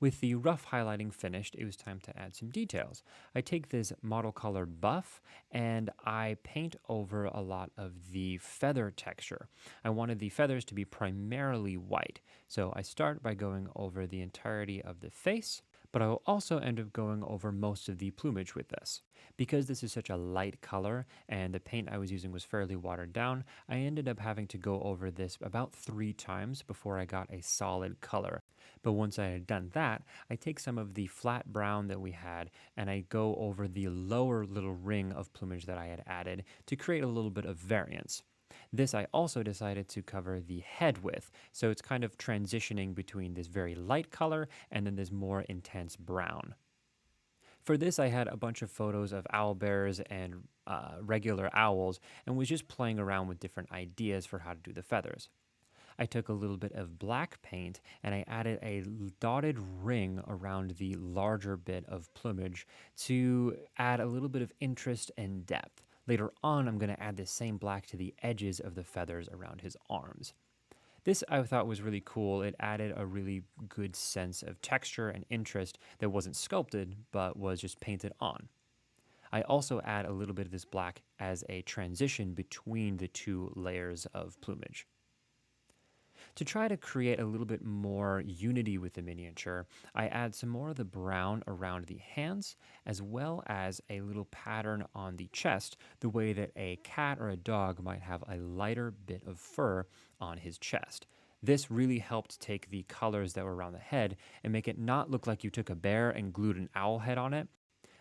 With the rough highlighting finished, it was time to add some details. I take this model color buff and I paint over a lot of the feather texture. I wanted the feathers to be primarily white, so I start by going over the entirety of the face, but I will also end up going over most of the plumage with this. Because this is such a light color and the paint I was using was fairly watered down, I ended up having to go over this about 3 times before I got a solid color. But once I had done that, I take some of the flat brown that we had and I go over the lower little ring of plumage that I had added to create a little bit of variance. This I also decided to cover the head with, so it's kind of transitioning between this very light color and then this more intense brown. For this, I had a bunch of photos of owl bears and regular owls and was just playing around with different ideas for how to do the feathers. I took a little bit of black paint and I added a dotted ring around the larger bit of plumage to add a little bit of interest and depth. Later on, I'm going to add this same black to the edges of the feathers around his arms. This I thought was really cool. It added a really good sense of texture and interest that wasn't sculpted, but was just painted on. I also add a little bit of this black as a transition between the two layers of plumage. To try to create a little bit more unity with the miniature, I add some more of the brown around the hands, as well as a little pattern on the chest, the way that a cat or a dog might have a lighter bit of fur on his chest. This really helped take the colors that were around the head and make it not look like you took a bear and glued an owl head on it,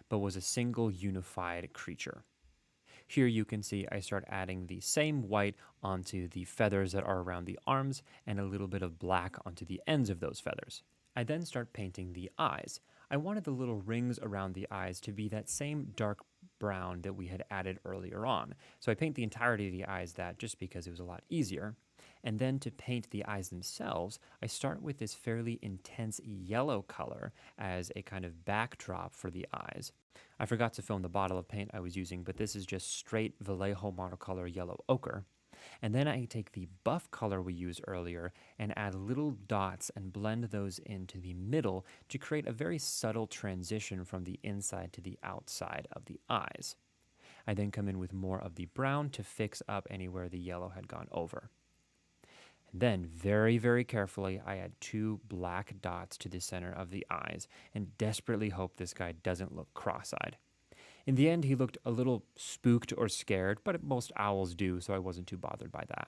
but was a single unified creature. Here you can see I start adding the same white onto the feathers that are around the arms and a little bit of black onto the ends of those feathers. I then start painting the eyes. I wanted the little rings around the eyes to be that same dark brown that we had added earlier on. So I paint the entirety of the eyes that just because it was a lot easier. And then to paint the eyes themselves, I start with this fairly intense yellow color as a kind of backdrop for the eyes. I forgot to film the bottle of paint I was using, but this is just straight Vallejo watercolor yellow ochre. And then I take the buff color we used earlier and add little dots and blend those into the middle to create a very subtle transition from the inside to the outside of the eyes. I then come in with more of the brown to fix up anywhere the yellow had gone over. Then, very, very carefully, I add 2 black dots to the center of the eyes and desperately hope this guy doesn't look cross-eyed. In the end, he looked a little spooked or scared, but most owls do, so I wasn't too bothered by that.